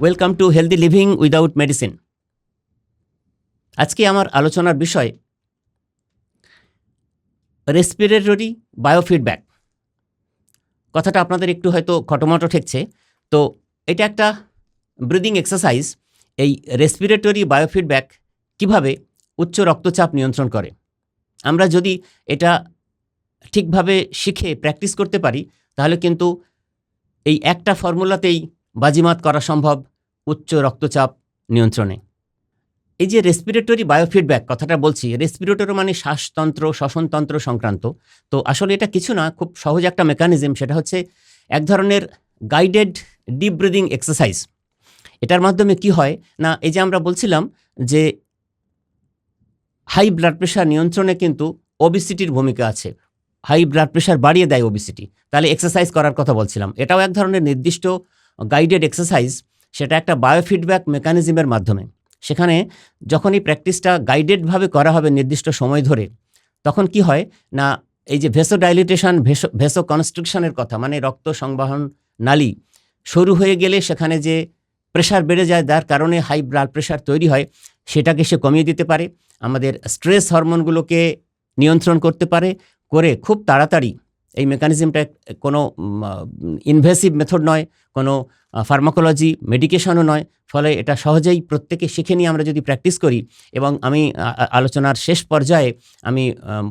Welcome to healthy living without medicine. আজকে আমার আলোচনার বিষয় রেসপিরেটরি বায়োফিডব্যাক। কথাটা আপনাদের একটু হয়তো খটোমটো ঠেকছে। তো এটা একটা ব্রিদিং এক্সারসাইজ। এই রেসপিরেটরি বায়োফিডব্যাক কিভাবে উচ্চ রক্তচাপ নিয়ন্ত্রণ করে। আমরা যদি এটা ঠিকভাবে শিখে প্র্যাকটিস করতে পারি তাহলে কিন্তু এই একটা ফর্মুলাতেই বাজিমাত করা সম্ভব উচ্চ রক্তচাপ নিয়ন্ত্রণে। এই যে রেসপিরেটরি বায়োফিডব্যাক কথাটা বলছি, রেসপিরেটরি মানে শ্বাসতন্ত্র শ্বসনতন্ত্র সংক্রান্ত। তো আসলে এটা কিছু না, খুব সহজ একটা মেকানিজম। সেটা হচ্ছে এক ধরনের গাইডেড ডিপ ব্রিদিং এক্সারসাইজ। এটার মাধ্যমে কি হয় না, এই যে আমরা বলছিলাম যে হাই ব্লাড প্রেশার নিয়ন্ত্রণে কিন্তু ওবিসিটির ভূমিকা আছে। হাই ব্লাড প্রেশার বাড়িয়ে দেয় ওবিসিটি। তাহলে এক্সারসাইজ করার কথা বলছিলাম, এটাও এক ধরনের নির্দিষ্ট গাইডেড এক্সারসাইজ। সেটা একটা বায়োফিডব্যাক মেকানিজমের মাধ্যমে। সেখানে যখন এই প্র্যাকটিসটা গাইডেডভাবে করা হবে নির্দিষ্ট সময় ধরে, তখন কি হয় না, এই যে ভেসোডাইলিটেশন ভেসো কনস্ট্রিকশনের কথা, মানে রক্ত সংবহন নালী সরু হয়ে গেলে সেখানে যে প্রেশার বেড়ে যায়, যার কারণে হাই ব্লাড প্রেশার তৈরি হয়, সেটাকে সে কমিয়ে দিতে পারে। আমাদের স্ট্রেস হরমোনগুলোকে নিয়ন্ত্রণ করতে পারে, করে খুব তাড়াতাড়ি। এই মেকানিজমটা কোনো ইনভেসিভ মেথড নয়, কোনো ফার্মাকোলজি মেডিকেশনও নয়। ফলে এটা সহজেই প্রত্যেকে শিখে নিয়ে আমরা যদি প্র্যাকটিস করি, এবং আমি আলোচনার শেষ পর্যায়ে আমি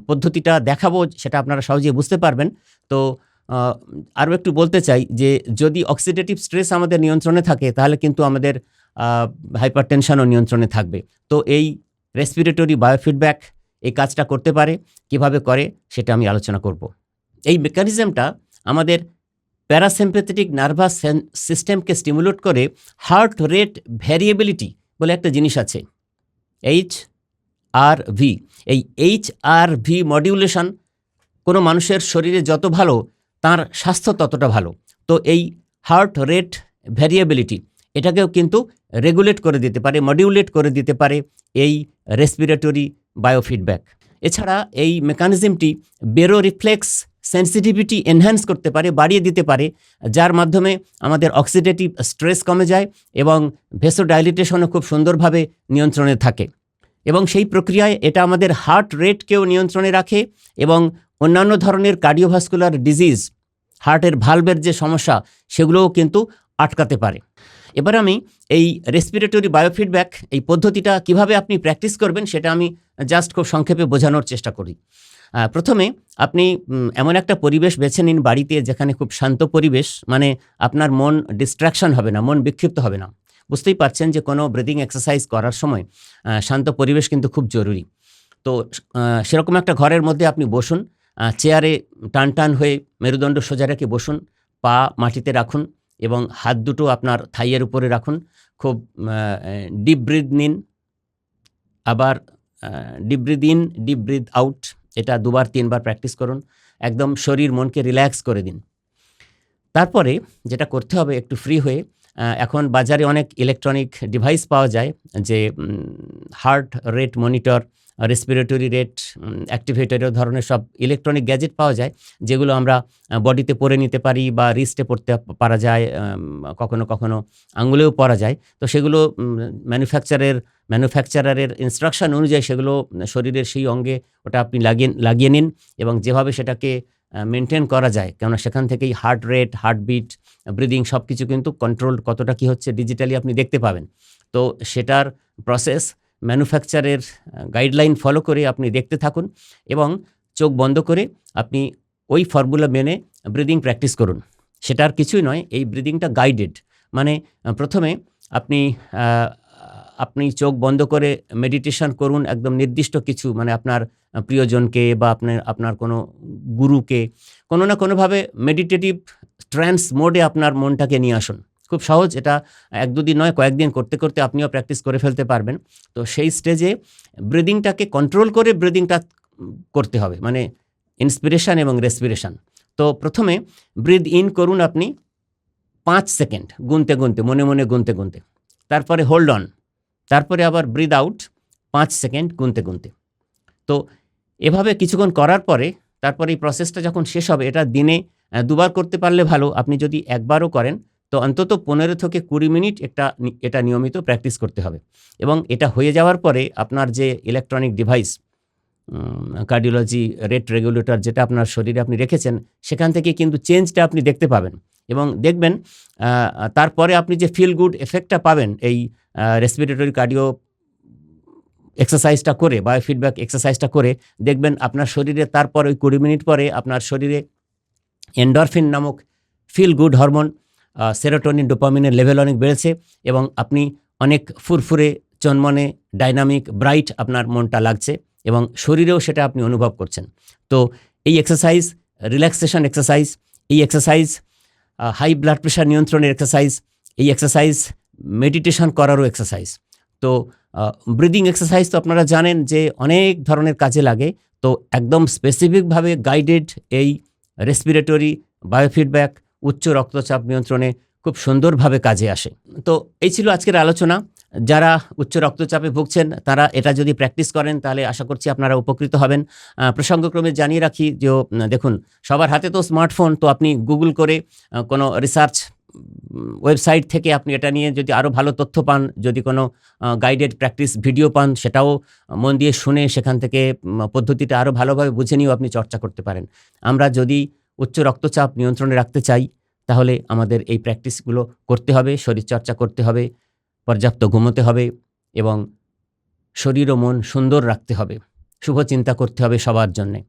পদ্ধতিটা দেখাবো, সেটা আপনারা সহজেই বুঝতে পারবেন। তো আরও একটু বলতে চাই যে যদি অক্সিডেটিভ স্ট্রেস আমাদের নিয়ন্ত্রণে থাকে তাহলে কিন্তু আমাদের হাইপারটেনশনও নিয়ন্ত্রণে থাকবে। তো এই রেসপিরেটরি বায়োফিডব্যাক এই কাজটা করতে পারে। কিভাবে করে সেটা আমি আলোচনা করব। এই মেকানিজমটা আমাদের প্যারাসিম্প্যাথেটিক নার্ভাস সিস্টেমকে স্টিমুলেট করে। হার্ট রেট ভ্যারিয়েবিলিটি বলে একটা জিনিস আছে, HRV। এই HRV মডিউলেশন কোনো মানুষের শরীরে যত ভালো, তার স্বাস্থ্য ততটা ভালো। তো এই হার্ট রেট ভ্যারিয়েবিলিটি এটাকেও কিন্তু রেগুলেট করে দিতে পারে, মডিউলেট করে দিতে পারে এই রেসপিরেটরি বায়োফিডব্যাক। এছাড়া এই মেকানিজমটি বেরো রিফ্লেক্স সেন্সিটিভিটি এনহ্যান্স করতে পারে, বাড়িয়ে দিতে পারে, যার মাধ্যমে আমাদের অক্সিডেটিভ স্ট্রেস কমে যায় এবং ভেসোডাইলিটেশনও খুব সুন্দরভাবে নিয়ন্ত্রণে থাকে। এবং সেই প্রক্রিয়ায় এটা আমাদের হার্ট রেটকেও নিয়ন্ত্রণে রাখে এবং অন্যান্য ধরনের কার্ডিওভাস্কুলার ডিজিজ, হার্টের ভালভের যে সমস্যা, সেগুলোও কিন্তু আটকাতে পারে। এবার আমি এই রেসপিরেটরি বায়োফিডব্যাক এই পদ্ধতিটা কিভাবে আপনি প্র্যাকটিস করবেন সেটা আমি জাস্ট খুব সংক্ষেপে বোঝানোর চেষ্টা করি। প্রথমে আপনি এমন একটা পরিবেশ বেছে নিন বাড়িতে, যেখানে খুব শান্ত পরিবেশ, মানে আপনার মন ডিস্ট্র্যাকশন হবে না, মন বিক্ষিপ্ত হবে না। বুঝতেই পারছেন যে কোনো ব্রিদিং এক্সারসাইজ করার সময় শান্ত পরিবেশ কিন্তু খুব জরুরি। তো সেরকম একটা ঘরের মধ্যে আপনি বসুন, চেয়ারে টান টান হয়ে মেরুদণ্ড সোজা রেখে বসুন, পা মাটিতে রাখুন এবং হাত দুটো আপনার থাইয়ের উপরে রাখুন। খুব ডিপ ব্রিথ নিন, আবার deep breath in, deep breath out. এটা 2-3 বার প্র্যাকটিস করুন। একদম শরীর মনকে রিল্যাক্স করে দিন। তারপরে যেটা করতে হবে, একটু ফ্রি হয়ে, এখন বাজারে অনেক ইলেকট্রনিক ডিভাইস পাওয়া যায়, যে heart rate monitor, respiratory rate activator ধরনের সব ইলেকট্রনিক গ্যাজেট পাওয়া যায়, যেগুলো আমরা বডিতে পরে নিতে পারি বা রিস্টে পড়তে পারা যায়, কখনো কখনো আঙুলেও পরা যায়। তো সেগুলো ম্যানুফ্যাকচারারের ইনস্ট্রাকশন অনুযায়ী সেগুলো শরীরের সেই অঙ্গে ওটা আপনি লাগিয়ে নিন এবং যেভাবে সেটাকে মেনটেন করা যায়, কেননা সেখান থেকেই হার্ট রেট, হার্টবিট, ব্রিদিং সব কিছু কিন্তু কন্ট্রোল কতটা কী হচ্ছে ডিজিটালি আপনি দেখতে পাবেন। তো সেটার প্রসেস ম্যানুফ্যাকচারের গাইডলাইন ফলো করে আপনি দেখতে থাকুন এবং চোখ বন্ধ করে আপনি ওই ফর্মুলা মেনে ব্রিদিং প্র্যাকটিস করুন। সেটা আর কিছুই নয়, এই ব্রিদিংটা গাইডেড। মানে প্রথমে আপনি চোখ বন্ধ করে মেডিটেশন করুন একদম নির্দিষ্ট কিছু, মানে আপনার প্রিয়জনকে বা আপনার কোনো গুরুকে কোনো না কোনোভাবে মেডিটেটিভ ট্রান্স মোডে আপনার মনটাকে নিয়ে আসুন। খুব সহজ, এটা 1-2 দিন নয়, কয়েকদিন করতে করতে আপনিও প্র্যাকটিস করে ফেলতে পারবেন। তো সেই স্টেজে ব্রিদিংটাকে কন্ট্রোল করে ব্রিদিংটা করতে হবে, মানে ইন্সপিরেশন এবং রেসপিরেশন। তো প্রথমে ব্রিদ ইন করুন আপনি 5 সেকেন্ড গুনতে গুনতে, মনে মনে গুনতে গুনতে। তারপরে হোল্ড অন, তারপরে আবার ব্রিদ আউট 5 সেকেন্ড গুনতে গুনতে। তো এভাবে কিছুক্ষণ করার পরে তারপরে এই প্রসেসটা যখন শেষ হবে, এটা দিনে 2 বার করতে পারলে ভালো। আপনি যদি 1 বারও করেন তো অন্তত 15 থেকে 20 মিনিট এটা নিয়মিত প্র্যাকটিস করতে হবে এবং এটা হয়ে যাওয়ার পরে আপনার যে electronic device cardiology rate regulator যেটা আপনার শরীরে আপনি রেখেছেন সেখান থেকে কিন্তু চেঞ্জটা আপনি দেখতে পাবেন এবং দেখবেন তারপরে আপনি যে ফিল গুড এফেক্টটা পাবেন এই রেসপিরেটরি কার্ডিও এক্সারসাইজটা করে বায়োফিডব্যাক এক্সারসাইজটা করে দেখবেন আপনার শরীরে তারপর ওই 20 মিনিট পরে আপনার শরীরে এন্ডরফিন নামক ফিল গুড হরমোন সেরোটোনিন ডোপামিনের লেভেল অনেক বেড়েছে এবং আপনি অনেক ফুরফুরে চনমনে ডাইনামিক ব্রাইট আপনার মনটা লাগছে এবং শরীরেও সেটা আপনি অনুভব করছেন। তো এই এক্সারসাইজ রিল্যাক্সেশন এক্সারসাইজ, এই এক্সারসাইজ হাই ব্লাড প্রেশার নিয়ন্ত্রণের এক্সারসাইজ, এই এক্সারসাইজ মেডিটেশন করারও এক্সারসাইজ। তো ব্রিদিং এক্সারসাইজ তো আপনারা জানেন যে অনেক ধরনের কাজে লাগে। তো একদম স্পেসিফিকভাবে গাইডেড এই রেসপিরেটরি বায়োফিডব্যাক উচ্চ রক্তচাপ নিয়ন্ত্রণে খুব সুন্দরভাবে কাজে আসে। তো এই ছিল আজকের আলোচনা। যারা উচ্চ রক্তচাপে ভুগছেন তারা এটা যদি প্র্যাকটিস করেন তাহলে আশা করছি আপনারা উপকৃত হবেন। প্রসঙ্গক্রমে জানিয়ে রাখি যে দেখুন সবার হাতে তো স্মার্টফোন, তো আপনি গুগল করে কোনো রিসার্চ ওয়েবসাইট থেকে আপনি এটা নিয়ে যদি আরও ভালো তথ্য পান, যদি কোনো গাইডেড প্র্যাকটিস ভিডিও পান সেটাও মন দিয়ে শুনে সেখান থেকে পদ্ধতিটা আরও ভালোভাবে বুঝে নিয়েও আপনি চর্চা করতে পারেন। আমরা যদি উচ্চ রক্তচাপ নিয়ন্ত্রণে রাখতে চাই তাহলে আমাদের এই প্র্যাকটিসগুলো করতে হবে, শরীরচর্চা করতে হবে, পর্যাপ্ত ঘুমোতে হবে এবং শরীর ও মন সুন্দর রাখতে হবে, শুভ চিন্তা করতে হবে সবার জন্যে।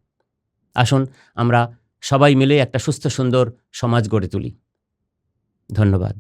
আসুন আমরা সবাই মিলে একটা সুস্থ সুন্দর সমাজ গড়ে তুলি। ধন্যবাদ।